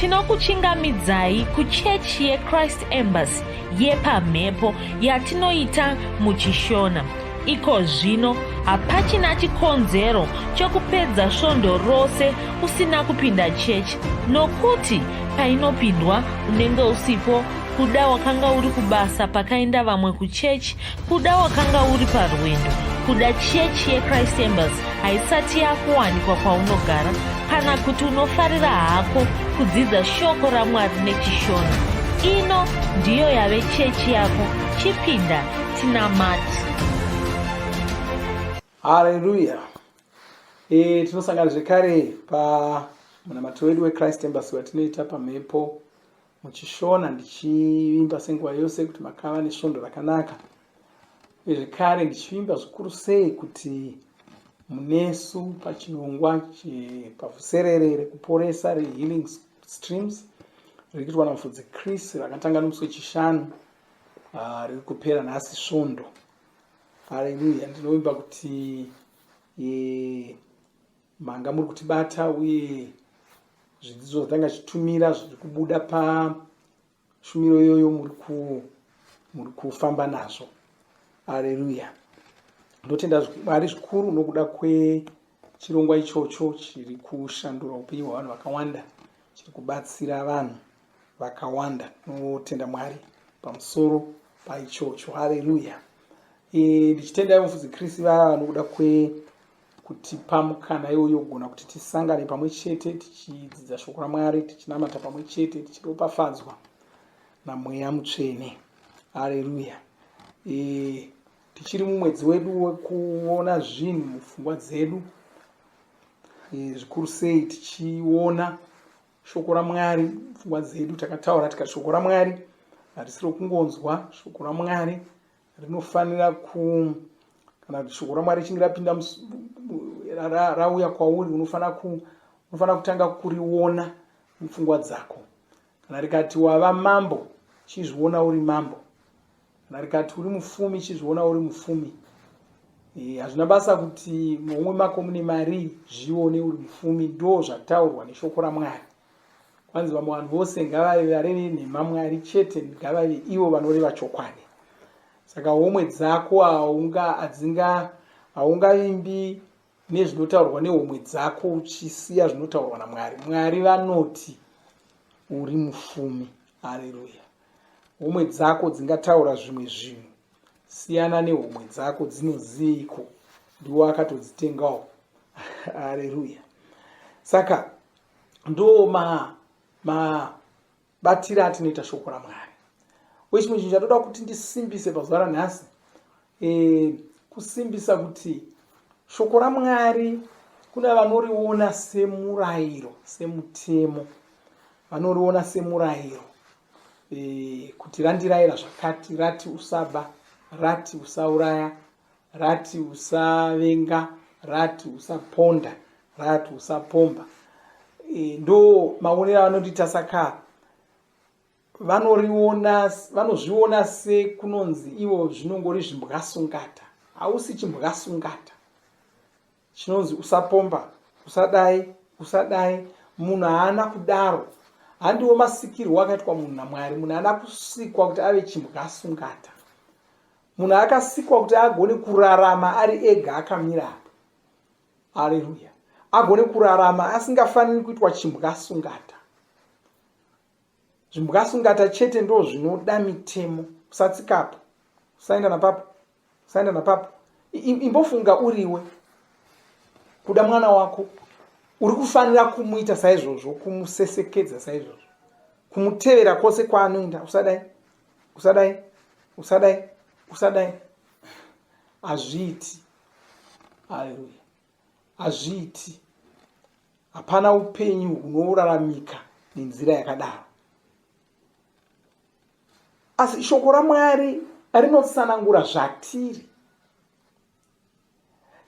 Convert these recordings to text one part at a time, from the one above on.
tinokuchingamidzai kuchechi yeChrist Embassy yepamhepo yatinoita muchishona. Iko zvino hapachina chikonzero chokupedza svondo rose usina kupinda chechi, nokuti painopindwa unenge usipo, kuda wakanga uri kubasa pakaenda vamwe kuchechi, kuda wakanga uri parwendo, kuda chechi yeChrist Embassy haisati yakuwanikwa kwaunogara, kana kuti unofarira hako kudzidza shoko raMwari nechishona. Ino ndiyo yave chechi yako. Chipinda tinamati. Haleluya. Tinosangana zvekare pamunamato wedu weChrist Embassy watinoita pamhepo muchishona, ndichivimba senguva yose kuti makava nesvondo rakanaka. Zvekare ndichivimba zvikuru sei kuti munesu pachinongwa pafuserere rekuporesa rehealing streams riri kuitwa namufudzi Chris, rakatanga nomusi wechishanu, riri kupera nhasi svondo. Haleluya. Ndinovimba kuti manga muri kutibata uye zvidzidzo zvatanga chitumira zviri kubuda pashumiro iyoyo muri kufamba nazvo. Haleluya. Ndotenda Mwari zvikuru nokuda kwechirongwa ichocho chiri kushandura upenyu hwavanhu vakawanda, chiri kubatsira vanhu vakawanda. Notenda Mwari pamusoro paichocho. Haleluya. Ndichitenda mufudzi Kristu vava nokuda kutipa mukana iwoyo gona kuti tisangane pamwe chete tichidzidza shoko raMwari, tichinamata pamwe chete, tichiropafadzwa naMweya Mutsvene. Haleluya. Tichiri mumwedzi wedu wekuona zvinhu mupfungwa dzedu, zvikuru sei tichiona shoko raMwari mupfungwa dzedu. Takataura tikati shoko raMwari harisi rokungonzwa. Shoko raMwari rinofanira kana shoko raMwari richinge rapinda rauya kwauri, unofanira kutanga kuriona mupfungwa dzako. Kana rikati wava mambo, chizviona uri mambo. Kana rikati uri mufumi, chizviona uri mufumi. Hazvina basa kuti momwe mako mune mari, zvione uri mufumi. Ndo zvataurwa neshoko raMwari. Kwanzi vamwe vanhu vose ngavave vareve nhema Mwari chete, ngavave ivo vanoreva chokwadi. Saka homwe dzako haungavimbi nezvinotaurwa nehomwe dzako uchisiya zvinotaurwa naMwari. Mwari vanoti uri mufumi. Haleluya. Homwe dzako dzingataura zvimwe zvinhu, siyana nehomwe dzako, dzinoziiko, ndiwo akatodzitengawo. Haleluya. Saka ndo mabatira atinoita shoko raMwari. Wechimwe chinhu chatoda kuti ndisimbise pazuva ranhasi, kusimbisa kuti shoko raMwari kuna vanoriona semurairo, semutemo. Vanoriona semurairo, kuti randirayira zvakati, rati usaba, rati usauraya, rati usavenga, rati usaponda, rati usapomba. Ndo maonero avanondita. Saka vanozviona sekunonzi ivo zvinongori zvimbwasungata. Hausi chimbwasungata. Chinonzi usapomba, usadai, usadai. Munhu haana kudaro. Handiwo masikirwo akaitwa munhu naMwari. Munhu haana kusikwa kuti ave chimbwasungata. Munhu akasikwa kuti agone kurarama ari ega akamira apa. Haleluya. Agone kurarama asingafaniri kuitwa chimbwasungata. Zvimbwasungata chete ndo zvinoda mitemo. Usatsikapo, usaenda napapo, usaenda napapo. Imbofunga uriwe, kuda mwana wako, uri kufanira kumuita saizvozvo, kumusesekedza saizvozvo, kumutevera kwose kwaanoenda. Usadai, usadai, usadai, usadai. Hazviiti. Haleluya. Hazviiti. Hapana upenyu hunoraramika nenzira yakadaro. Asi shoko raMwari rinotsanangura zvatiri.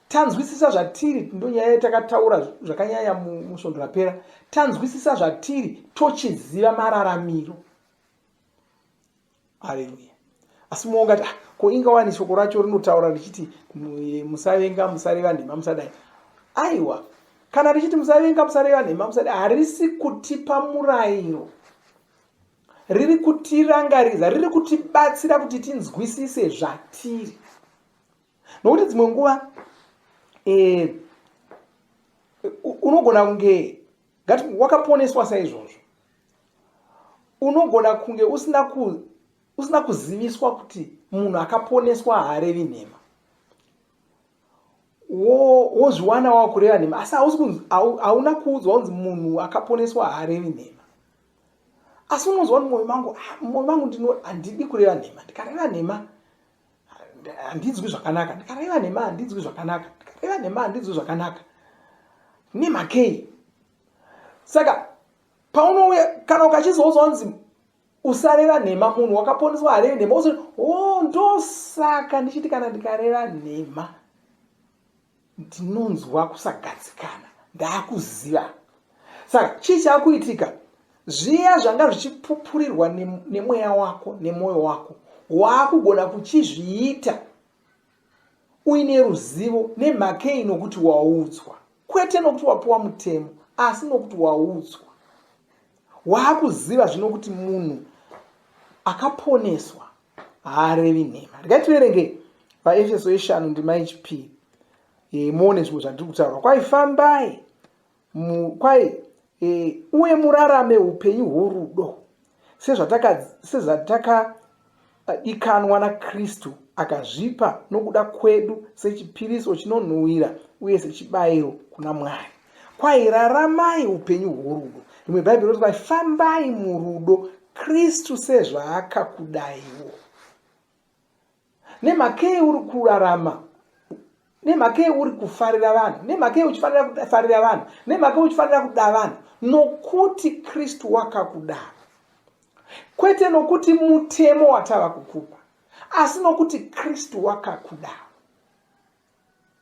Tanzwisisa zvatiri, ndonyaya yatakataura zvakanyanya musvondo rapera. Tanzwisisa zvatiri, tochiziva mararamiro. Haleluya. Asi muongati, ko ingawani shoko racho rinotaura richiti musavenga, musareva nhema, musadai. Aiwa, Kana richiti musavenga, musareva nhema, harisi kutipa murairo, riri kutirangaridza, riri kutibatsira kuti tinzwisise zvatiri. Nokuti dzimwe nguva unogona kunge wakaponeswa saizvozvo, unogona kunge usina kuziviswa kuti munhu akaponeswa haarevi nhema, wozviwana wakureva nhema, asi hauna kuudzwa kunzi munhu akaponeswa haarevi nhema. Asi unonzwa kuti mwoyo mangu handidi kureva nhema, ndikareva nhema handidzwi zvakanaka, ndikareva nhema handidzwi zvakanaka, ndikareva nhema handidzwi zvakanaka. Nemakei. Saka paunouya kana ukachizoudzwa kunzi usareva nhema, munhu wakaponeswa haarevi nhema, uzoti ndosaka ndichiti kana ndikareva nhema ndinonzwa kusagadzikana, ndaakuziva. Saka chii chaakuitika? Zviya zvanga zvichipupurirwa nemweya wako nemwoyo wako, waakugona kuchizviita uine ruzivo nemhakei nokuti waudzwa, kwete nokuti wapuwa mutemo, asi nokuti waudzwa. Waakuziva zvino kuti munhu akaponeswa haarevi nhema. Ndikativerenge vaEfeso 5:5 muone zvinhu zvandiri kutaura. Kwai fambai, uye murarame upenyu hworudo sezvatakadikanwa naKristu, akazvipa nokuda kwedu sechipiriso chinonhuhwira uye sechibayiro kuna Mwari. Kwai raramai upenyu hworudo. Rimwe Bhaibheri rinoti kwai fambai murudo, Kristu sezvaakakudaiwo. Nemhakei uri kurarama, nemhakei uri kufarira vanhu, nemhakei uchifanira kufarira vanhu, nemhakei uchifanira kuda vanhu, nokuti Kristu wakakuda. Kwete nokuti mutemo watava kukupa, asi nokuti Kristu wakakuda.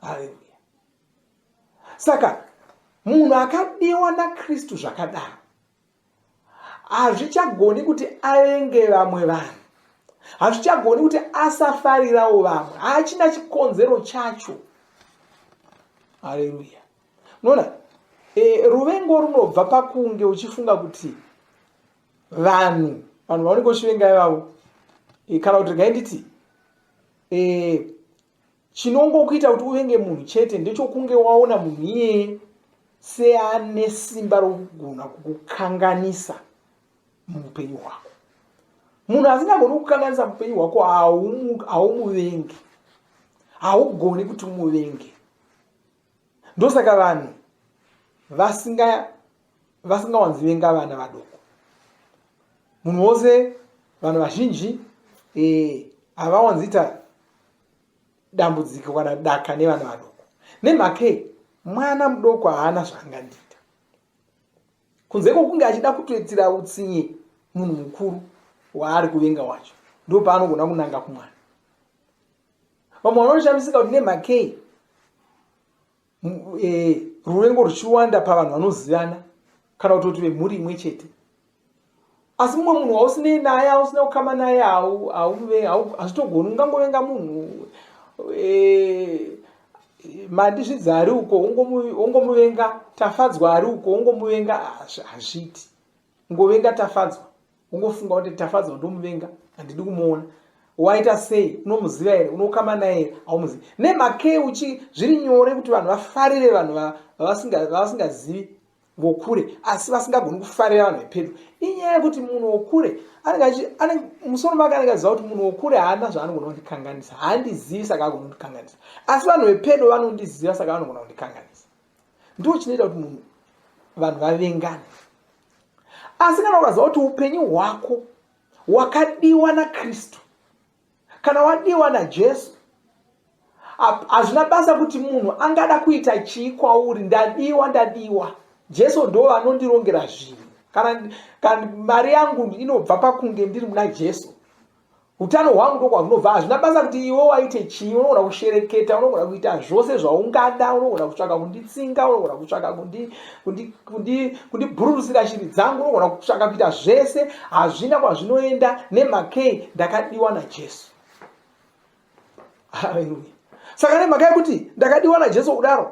Haleluya. Saka munhu akadiwa naKristu zvakadaro hazvichagoni kuti avenge vamwe vanhu, hazvichagoni kuti asafarirawo vamwe, hachina chikonzero chacho. Haleluya. Unoona, ruvengo runobva pakunge uchifunga kuti vanhu vaunenge uchivenga ivavo, kana kuti ngainditi chinongokuita kuti uvenge munhu chete ndechokunge waona munhu iyeye seane simba rokugona kukukanganisa muupenyu hwako. Munhu asingagoni kukukanganisa muupenyu hwako haumuvengi, haugoni kuti umuvenge. Ndosaka vanhu vasingawanzivenga vana vadoko. Munhu wose, vanhu vazhinji havawanziita dambudziko kana daka nevana vadoko. Nemhakei mwana mudoko haana zvaangandiita, kunze kwokunge achida kutoitira utsinye munhu mukuru waari kuvenga wacho, ndo paanogona kunanga kumwana. Vamwe vanoshamisika kuti nemhakei ruvengo ruchiwanda pavanhu vanozivana kana kutoti vemhuri imwe chete. Asi mumwe munhu hausine naye, hausina kukama naye, hazvitogoni. Ungangovenga munhu mandizvidzi ari uko ungomuvenga, tafadzwa ari uko ungomuvenga, hazviti. Ungovenga tafadzwa, ungofunga kuti tafadzwa ndomuvenga, handidi kumuona. Waita sei? Unomuziva here? Unokama naye here? Haumuzivi. Nemhakei zviri nyore kuti vanhu vafarire vanhu vavasingazivi vokure, asi vasingagoni kufarira vanhu vepedo. Inyaya yekuti munhu wokure musoro make anenge aziva kuti munhu wokure haana zvaanogona kundikanganisa, haandizivi saka agona kundikanganisa, asi vanhu vepedo vanondiziva saka vanogona kundikanganisa. Ndo chinoita kuti vanhu vavengane. Asi kana ukaziva kuti upenyu hwako wakadiwa naKristu, kana wadiwa naJesu, hazvina basa kuti munhu angada kuita chii kwauri. Ndadiwa. Jesu ndo vanondirongera zvinhu. Kana mari yangu inobva pakunge ndiri muna Jesu, utano hwangu ndo kwahunobva. Hazvina basa kuti iwe waite chii. Unogona kushereketa, unogona kuita zvose zvaungada, unogona kutsvaka kunditsinga, unogona kutsvaka kundibhururusira shiri dzangu, unogona kutsvaka kuita zvese. Hazvina kwazvinoenda. Nemhakei ndakadiwa naJesu. Haleluya. Saka nemhaka yekuti ndakadiwa naJesu kudaro,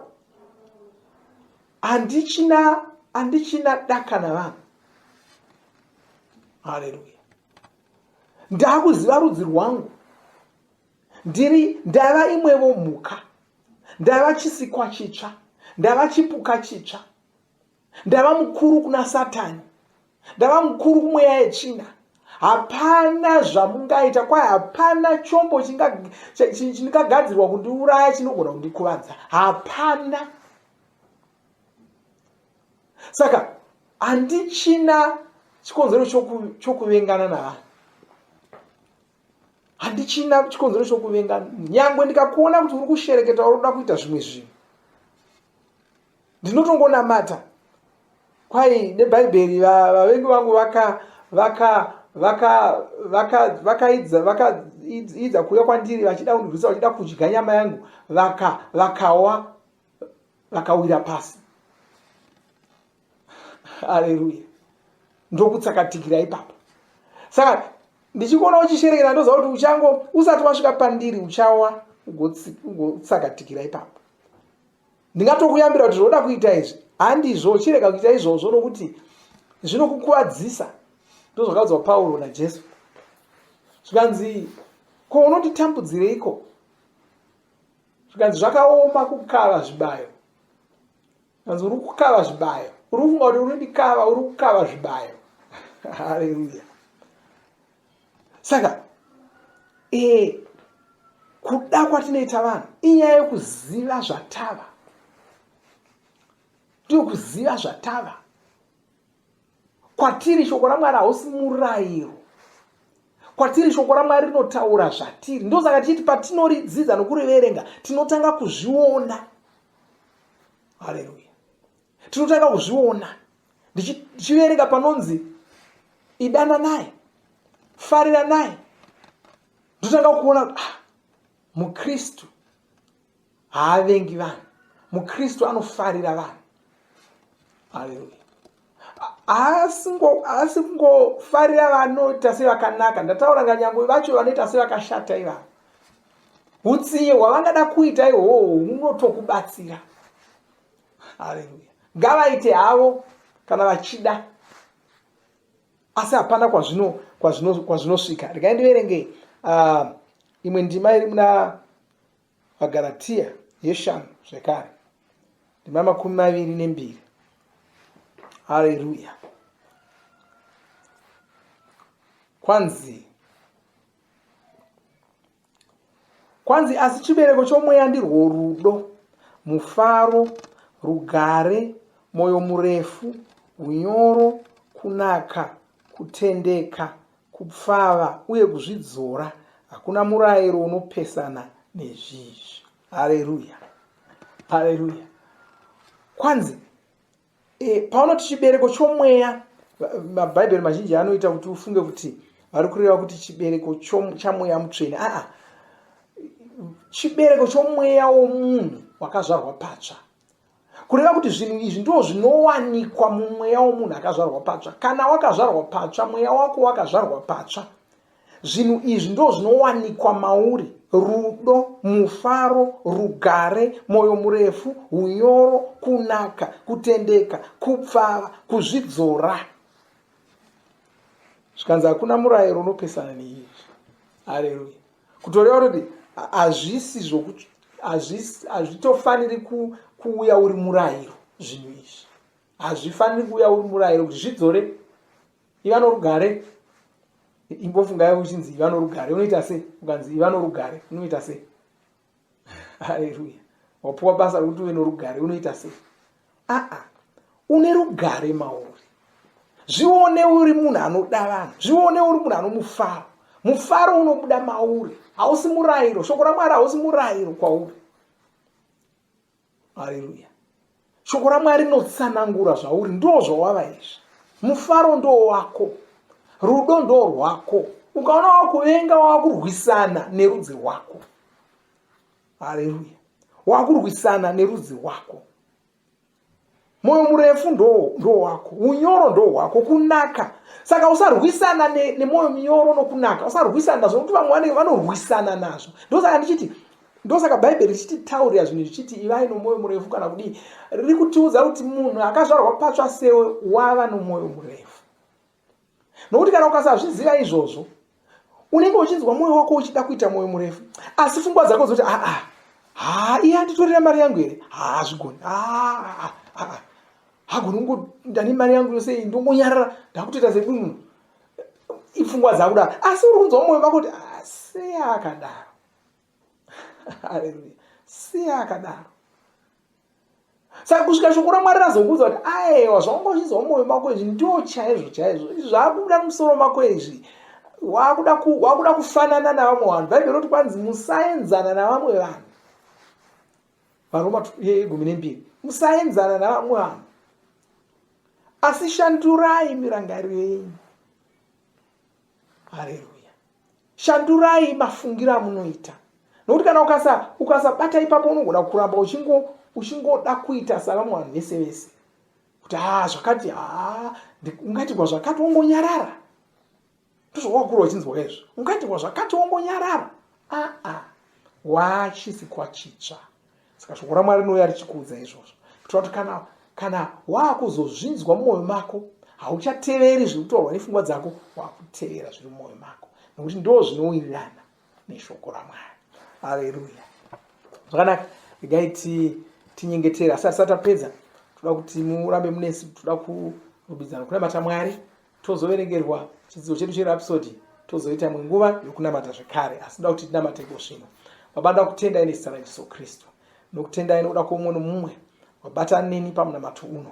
handichina daka navanhu. Haleluya. Ndakuziva rudzi rwangu. Ndava imwevo mhuka. Ndava chisikwa chitsva. Ndava chipuka chitsva. Ndava mukuru kuna Satani. Ndava mukuru kumweya yetsvina. Hapana zvamungaita, kwaye hapana chombo chingagadzirwa kundiuraya chinogona kundikuvadza. Hapana. Saka handichina chikonzero chokuvengana navanhu. Handichina chikonzero chokuvengana. Nyangwe ndikakuona kuti uri kushereketa uri kuda kuita zvimwe zvinhu, ndinotongonamata. Kwai neBhaibheri vavengi vangu vakaidza kuuya kwandiri vachida kundirwisa, vachida kudya nyama yangu, vakawa vakawira pasi. Haleluya. Ndokutsakatikira ipapo. Saka ndichikuona uchisherekera ndoziva kuti usati wasvika pandiri uchawa ugotsakatikira ipapo. Ndingatokuyambira kuti zvoda kuita izvi handizvo, chirega kuita izvozvo nokuti zvinokukuvadzisa. Ndozvakaudzwa Pauro naJesu. Zvikanzi, ko unotitambudzireiko? Zvikanzi zvakaoma kukava zvibayo. Zvikanzi uri kukava zvibayo. Uri kufunga kuti unondikava, uri kukava zvibayo. Haleluya. Saka kuda kwatinoita vanhu inyaya yekuziva zvatava. Ndiyo kuziva zvatava. Kwatiri shoko raMwari hausi murairo. Kwatiri shoko raMwari rinotaura zvatiri. Ndosaka tichiti patinoridzidza nokuriverenga tinotanga kuzviona. Haleluya. Tinotanga kuzviona. Ndichiverenga panonzi idana naye, farira naye, ndotanga kuona muKristu haavengi vanhu. muKristu anofarira vanhu. Haleluya. Haasi kungofarira vanoita sevakanaka. Ndataura nganyangwe vacho vanoita sevakashata ivavo. Utsinye hwavangada kuita ihwohwo hunotokubatsira. Haleluya. Ngavaite havo kana vachida, asi hapana kwazvinosvika. Regai ndiverenge imwe ndima iri muna vaGaratia yeshanu zvekare, ndima 22. Haleluya. Kwanzi asi chibereko chomweya ndirwo rudo, mufaro, rugare, mwoyo murefu, unyoro, kunaka, kutendeka, kupfava uye kuzvidzora. Hakuna murairo unopesana nezvizvi. Haleluya. Haleluya. Kwanzi paunoti chibereko chomweya, maBhaibheri mazhinji anoita kuti ufunge kuti vari kureva kuti chibereko chamweya mutsvene. Chibereko chomweya womunhu wakazvarwa patsva. Kureva kuti zvinhu izvi ndizvo zvinowanikwa mumweya womunhu akazvarwa patsva. Kana wakazvarwa patsva, mweya wako wakazvarwa patsva, zvinhu izvi ndizvo zvinowanikwa mauri: rudo, mufaro, rugare, mwoyo murefu, unyoro, kunaka, kutendeka, kupfava, kuzvidzora. Zvikanzi hakuna murairo unopesana neizvi. Haleluya. Kutoreva kuti hazvitofaniri kuuya uri murairo. Zvinhu izvi hazvifaniri kuuya uri murairo kuti zvidzore. Iva norugare. Imbofungai uchinzi iva norugare, unoita sei? Ukanzi iva norugare, unoita sei? Haleluya. Wapuwa basa rokuti uve norugare, unoita sei? Une rugare mauri. Zvione uri munhu anoda vanhu. Zvione uri munhu anomufaro. Mufaro unobuda mauri. Hausi murairo. Shoko raMwari hausi murairo kwauri. Haleluya. Shoko raMwari rinotsanangura zvauri. Ndo zvawava izvi. Mufaro ndo wako. Rudo ndo rwako. Ukaona wakuvenga, wakurwisana nerudzi rwako. Haleluya. Wakurwisana nerudzi rwako. Mwoyo murefu ndo wako. Unyoro ndo wako. Kunaka. Saka usarwisana nemwoyo munyoro nokunaka. Usarwisana nazvo nokuti vamwe vanorwisana nazvo. Ndosaka ndichiti ndosaka bhaibheri richititaurira zvinhu zvichiti ivai nomwoyo murefu kana kudii. Riri kutiudza kuti munhu akazvarwa patsva sewe wava nomwoyo murefu. Nokuti kana ukasazviziva izvozvo unenge uchinzwa mwoyo wako uchida kuita mwoyo murefu, asi pfungwa dzako dzoti iye anditorera mari yangu here, zvigoni, hagoni ndani mari yangu yose iyi ndongonyarara ndakutoita sebunhu. Ipfungwa dzakudaro, asi uri kunzwa mwoyo wako kuti sei akadaro. Haleluya, sei akadaro. Saka kusvika shoko raMwari razokuudza kuti aiwa zvaungozvinzwa mumwoyo mako izvi ndio chaizvo chaizvo, izvi zvaakubuda musoro mako izvi wakuda kufanana navamwe vanhu. Bhaibheri roti kwanzi musaenzana navamwe vanhu. Varoma 12, musaenzana navamwe vanhu, asi shandurai mirangariro yenyu. Haleluya, shandurai mafungiro amunoita. Nokuti kana ukasabata ipapo unogona kuramba uchingoda kuita savamwe vanhu vese vese, kuti zvakati ungatigwa zvakati wongonyarara. Ndozvawakura uchinzwa izvo, ungatigwa zvakati wongonyarara. Wachisikwa chitsva. Saka shoko raMwari rinouya richikuudza izvozvo, kuitira kuti kana wakuzozvinzwa mumwoyo mako hauchateveri zviri kutaurwa nepfungwa dzako, wakutevera zviri mumwoyo mako, nokuti ndo zvinowirirana neshoko raMwari. Haleluya, zvakanaka. Regai tinyengetera. Asati tapedza, toda kuti murambe munesi, toda kurumbidzana kunamata Mwari. Tozoverengerwa chidzidzo chedu cherapsodi, tozoita imwe nguva yokunamata zvekare, asi toda kuti tinamate zvino. Baba, ndoda kutendai nezita raJesu Kristu, nokutendai nokuda kwoumwe nomumwe wabatana neni pamunamato uno.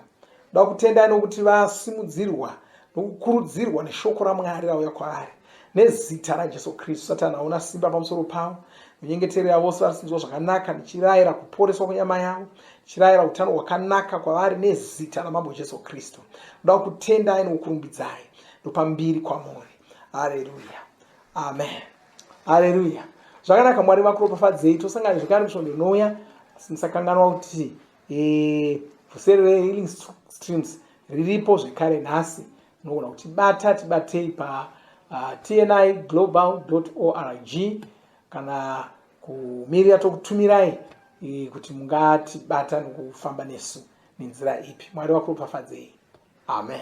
Ndoda kutendai nokuti vasimudzirwa nokukurudzirwa neshoko raMwari rauya kwaari, nezita raJesu Kristu. Satani hauna simba pamusoro pavo. Munyengeterera vose varisinzwa zvakanaka, ndichirayira kuporeswa kwenyama yavo, ndichirayira utano hwakanaka kwavari nezita ramambo Jesu Kristu. Ndoda kutendai nokukurumbidzai nopambiri kwamuri. Haleluya, amen. Haleluya, zvakanaka. Mwari vakuropafadzei. Tosangana zvekare musvondo inouya. Musakanganwa kuti vhuseri rehealing streams riripo zvekare nhasi. Unogona kutibata, tibatei pa tniglobal.org, kana kumirira tokutumirai kuti mungatibata nokufamba nesu nenzira ipi. Mwari wakuropafadzei. Amen.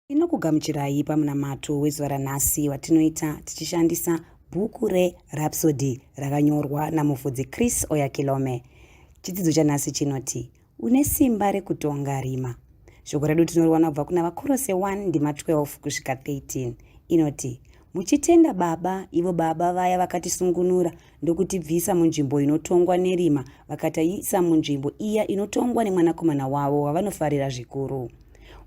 Tinokugamuchirai pamunamato wezuva ranhasi watinoita tichishandisa bhuku reRhapsody rakanyorwa namufudzi Chris Oyakilome. Chidzidzo chanhasi chinoti une simba rekutonga rima. Shoko redu tinoriwana kubva kuna Vakorose 1:12 kusvika 13. Inoti muchitenda Baba, ivo Baba vaya vakatisungunura ndokutibvisa munzvimbo inotongwa nerima vakatiisa munzvimbo iya inotongwa nemwanakomana wavo wavanofarira zvikuru.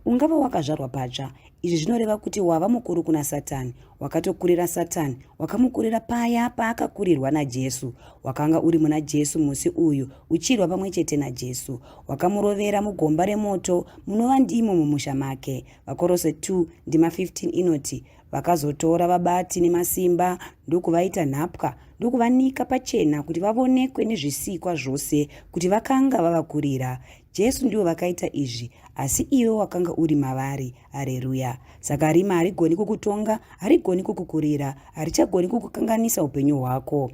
Ungava wakazvarwa patsva, izvi zvinoreva kuti wava mukuru kuna Satani, wakatokurira Satani, wakamukurira paya paakakurirwa naJesu, wakanga uri muna Jesu musi uyu, uchirwa pamwe chete naJesu, wakamurovera mugomba remoto munova ndimo mumusha make. Vakorose 2 ndima 15 inoti, vakazotora vabati nemasimba ndokuvaita nhapwa ndokuvanika pachena kuti vavonekwe nezvisikwa zvose kuti vakanga vavakurira. Jesu ndivo vakaita izvi, asi iwe wakanga uri mavari. Haleluya! Saka rima harigoni kukutonga, harigoni kukukurira, harichagoni kukukanganisa upenyu hwako.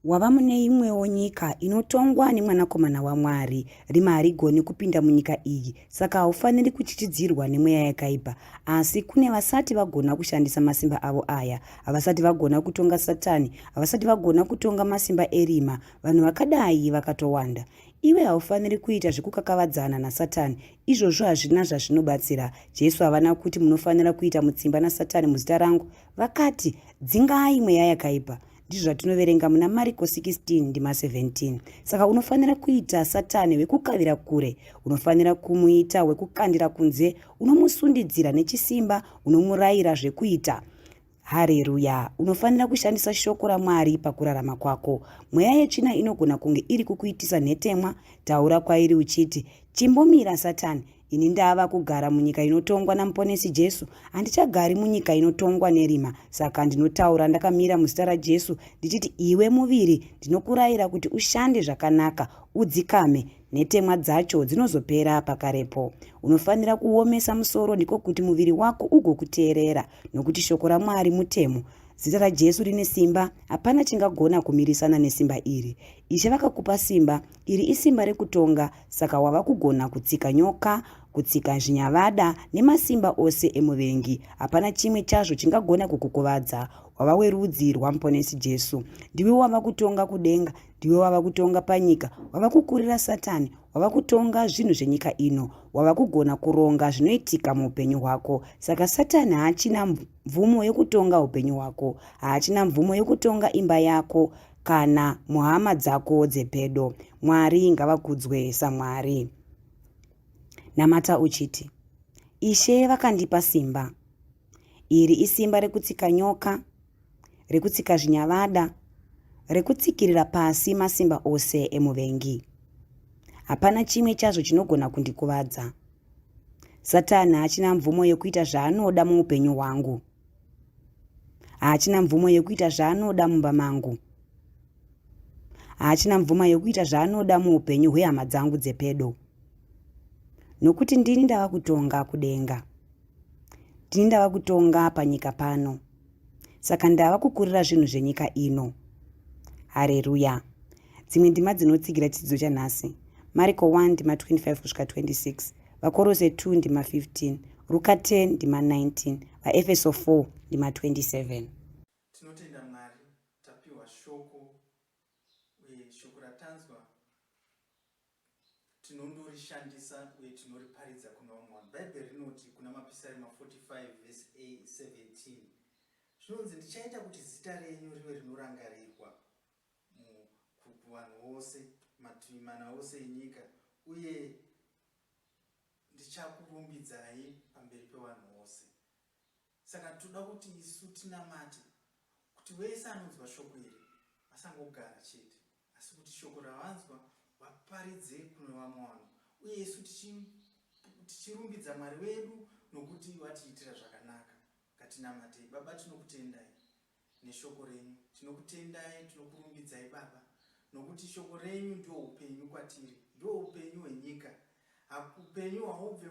Wava mune imwewo nyika inotongwa nemwanakomana waMwari. Rima harigoni kupinda munyika iyi, saka haufaniri kuchichidzirwa nemweya yakaipa. Asi kune vasati vagona kushandisa masimba avo aya, havasati vagona kutonga Satani, havasati vagona kutonga masimba erima. Vanhu vakadai vakatowanda. Iwe haufaniri kuita zvekukakavadzana naSatani, izvozvo hazvina zvazvinobatsira. Jesu havana kuti munofanira kuita mutsimba naSatani muzita rangu. Vakati, dzingai mweya yakaipa. Ndizvo zvatinoverenga muna Mariko 16 ndima 17. Saka unofanira kuita Satani wekukavira kure, unofanira kumuita wekukandira kunze, unomusundidzira nechisimba, unomurayira zvekuita. Haleluya! Unofanira kushandisa shoko raMwari pakurarama kwako. Mweya yetsvina inogona kunge iri kukuitisa nhetemwa. Taura kwairi uchiti, chimbomira Satani, ini ndava kugara munyika inotongwa namuponesi Jesu, handichagari munyika inotongwa nerima. Saka ndinotaura ndakamira muzita raJesu ndichiti, iwe muviri, ndinokurayira kuti ushande zvakanaka, udzikame, nhetemwa dzacho dzinozopera pakarepo. Unofanira kuomesa musoro, ndiko kuti muviri wako ugokuteerera, nokuti shoko raMwari mutemo. Zita raJesu rine simba, hapana chingagona kumirisana nesimba iri. Ishe vakakupa simba, iri isimba rekutonga, saka wava kugona kutsika nyoka, kutsika zvinyavada nemasimba ose emuvengi. Hapana chimwe chazvo chingagona kukukuvadza. Wava werudzi rwamuponesi Jesu. Ndiwe wava kutonga kudenga, ndiwe wava kutonga panyika, wava kukurira Satani, wava kutonga zvinhu zvenyika ino, wava kugona kuronga zvinoitika muupenyu hwako. Saka Satani haachina mvumo yekutonga upenyu hwako, haachina mvumo yekutonga imba yako kana muhama dzako dzepedo. Mwari ngavakudzwe saMwari. Namata uchiti, Ishe vakandipa simba. Iri isimba rekutsika nyoka, rekutsika zvinyavada, rekutsikirira pasi masimba ose emuvengi. Hapana chimwe chazvo chinogona kundikuvadza. Satani haachina mvumo yekuita zvaanoda muupenyu hwangu. Haachina mvumo yekuita zvaanoda mumba mangu. Haachina mvumo yekuita zvaanoda muupenyu hwehama dzangu dzepedo. Nokuti ndini ndava kutonga kudenga, ndini ndava kutonga panyika pano, saka ndava kukurira zvinhu zvenyika ino. Haleluya! Dzimwe ndima dzinotsigira chidzidzo chanhasi: Mariko 1 ndima 25 kusvika 26, Vakorose 2 ndima 15, Ruka 10 ndima 19, vaEfeso 4 ndima 27. Tinotenda Mwari, tapiwa shoko uye shoko ratanzwa tinondorishandisa uye tinoriparidza kuna waMwari. Bhaibheri rinoti kuna mapisarema 45 vhesi 17, zvinonzi ndichaita kuti zita renyu rive rinorangarirwa kuvanhu vose, mativi mana ose enyika, uye ndichakurumbidzai pamberi pevanhu vose. Saka toda kuti isu tinamate kuti wese anonzwa shoko iri asangogara chete, asi kuti shoko ravanzwa vaparidze kune vamwe vanhu, uye isu tichirumbidza Mwari wedu nokuti watiitira zvakanaka. Ngatinamatei. Baba, tinokutendai neshoko renyu, tinokutendai, tinokurumbidzai Baba, nokuti shoko renyu ndio upenyu kwatiri, ndio upenyu hwenyika. Upenyu hahubve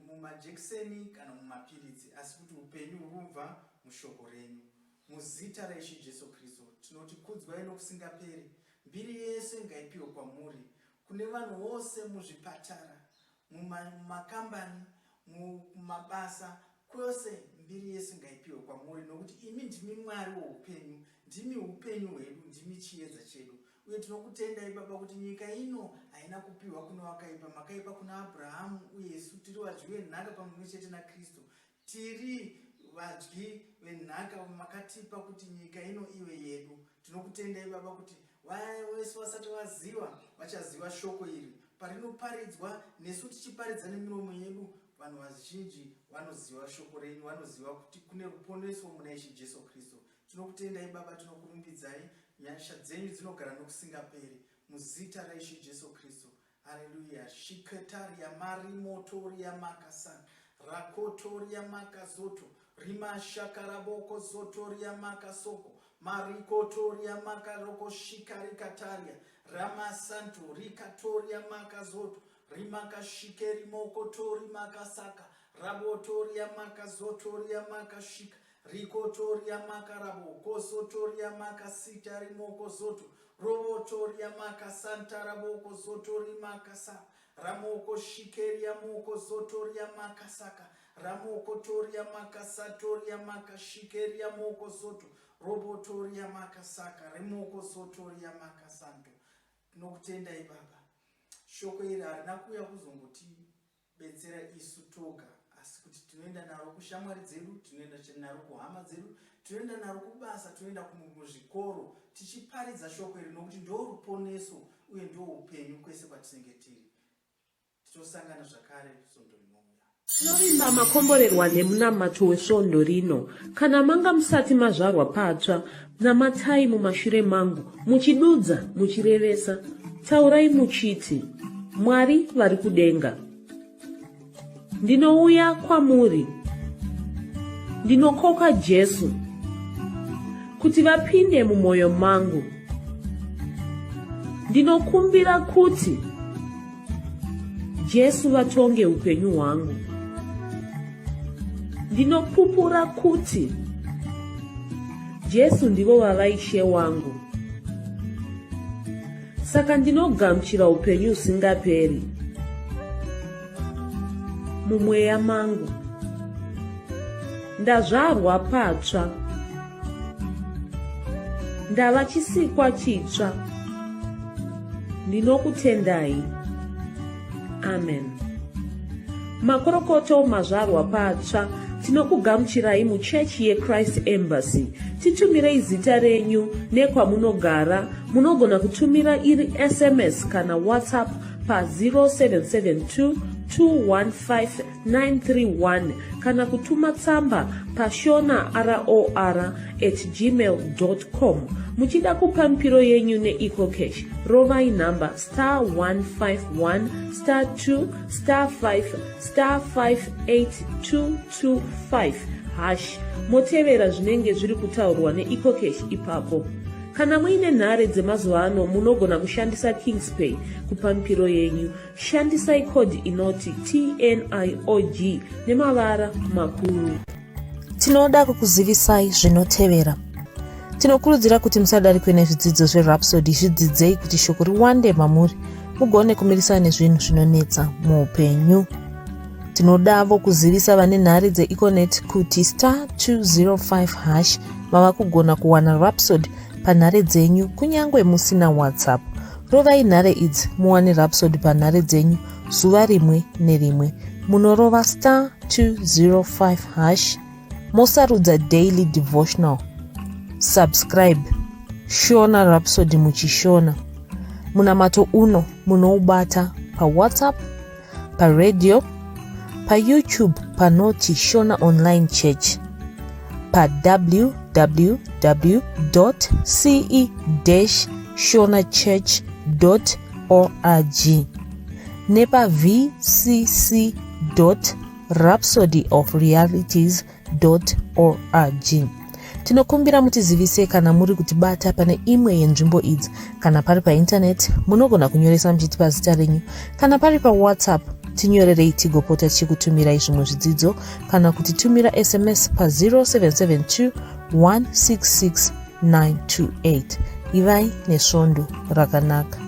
mumajekiseni kana mumapiritsi, asi kuti upenyu hurubva mushoko renyu. Muzita raIshe Jesu Kristu tinoti kudzwai nokusingaperi. Mbiri yese ngaipiwe kwamuri, kune vanhu vose muzvipatara, mumakambani, mumabasa, kwose mbiri yese ngaipiwe kwamuri, nokuti imi ndimi Mwari woupenyu, ndimi upenyu hwedu, ndimi chiedza chedu. Uye tinokutendai Baba kuti nyika ino haina kupiwa kuna wakaipa, makaipa kuna Abrahamu, uye isu tiri vadyi venhaka pamwe chete naKristu. Tiri vadyi venhaka makatipa kuti nyika ino ive yedu. Tinokutendai Baba kuti vese vasati vaziva vachaziva shoko iri parinoparidzwa, nesu tichiparidza nemiromo yedu. Vanhu vazhinji vanoziva shoko renyu, vanoziva kuti kune ruponeso muna Ishe Jesu Kristu. Tinokutendai Baba, tinokurumbidzai. Nyasha dzenyu dzinogara nokusingaperi muzita raIshe Jesu Kristu. Haleluya. Shiketaria marimotoria makasan rakotoria makazoto rima shakaraboko zotoria makasoko marikotoria makaroko shikarikataria ramasanto rikatoria makazoto rimakashikeri mokotori makasaka rabotoria makazotoria makashika rikotoria makarabo kosotoria makasita rimoko zoto robotoria makasanta raboko zotori makasa ramoko shikeria moko zotoria makasaka ramoko toria makasatoria makashikeria moko zoto robotoria makasaka remoko zotoria makasanto. Nokutendai Baba, shoko iri harina kuuya kuzongoti betsera isu toga, asi kuti tinoenda naro kushamwari dzedu, tinoenda naro kuhama dzedu, tinoenda naro kubasa, tinoenda muzvikoro tichiparidza shoko iri, nokuti ndo ruponeso uye ndo upenyu kwese kwatinenge tiri. Tinosangana zvakare svondo rinouya. Tinovimba makomborerwa nemunamato wesvondo rino. Kana manga musati mazvarwa patsva, namatai mumashure mangu, muchidudza, muchirevesa, taurai muchiti, Mwari vari kudenga, ndinouya kwamuri, ndinokoka Jesu kuti vapinde mumwoyo mangu. Ndinokumbira kuti Jesu vatonge upenyu hwangu. Ndinopupura kuti Jesu ndivo vava Ishe wangu. Saka ndinogamuchira upenyu usingaperi mumweya mangu. Ndazvarwa patsva, ndava chisikwa chitsva. Ndinokutendai. Amen. Makorokoto mazvarwa patsva, tinokugamuchirai muchechi yeChrist Embassy. Titumirei zita renyu nekwamunogara. Munogona kutumira iri SMS kana WhatsApp pa 0772 215 kana kutuma tsamba pa shonaror@gmail.com. Muchida kupa mpiro yenyu neEcocash, rovai namba *151*2*5*58222 motevera zvinenge zviri kutaurwa neEcocash ipapo. Kana muine nhare dzemazuva ano, munogona kushandisa KingsPay kupa mpiro yenyu. Shandisai kodi inoti TNIOG nemavara makuru. Tinoda kukuzivisai zvinotevera. Tinokurudzira kuti musadarikwe nezvidzidzo zveRhapsody. Zvidzidzei kuti shoko riwande mamuri, mugone kumirisana nezvinhu zvinonetsa muupenyu. Tinodavo kuzivisa vane nhare dzeEconet kuti *205# mava kugona kuwana Rhapsody panhare dzenyu kunyangwe musina WhatsApp. Rovai nhare idzi muwane Rhapsody panhare dzenyu zuva rimwe nerimwe. Munorova *205#, mosarudza daily devotional. Subscribe Shona Rhapsody muchishona. Munamato uno munoubata pa WhatsApp, pa radio, pa YouTube panoti Shona Online Church, pa www.ce-shonachurch.org, nepa vcc.rhapsodyofrealities.org. Tinokumbira mutizivise kana muri kutibata pane imwe yenzvimbo idzi. Kana pari pa internet, munogona kunyoresa muchitipa zita renyu. Kana pari pa WhatsApp, tinyorerei tigopota tichikutumirai zvimwe zvidzidzo, kana kutitumira SMS pa 0772 166 928. Ivai nesvondo rakanaka.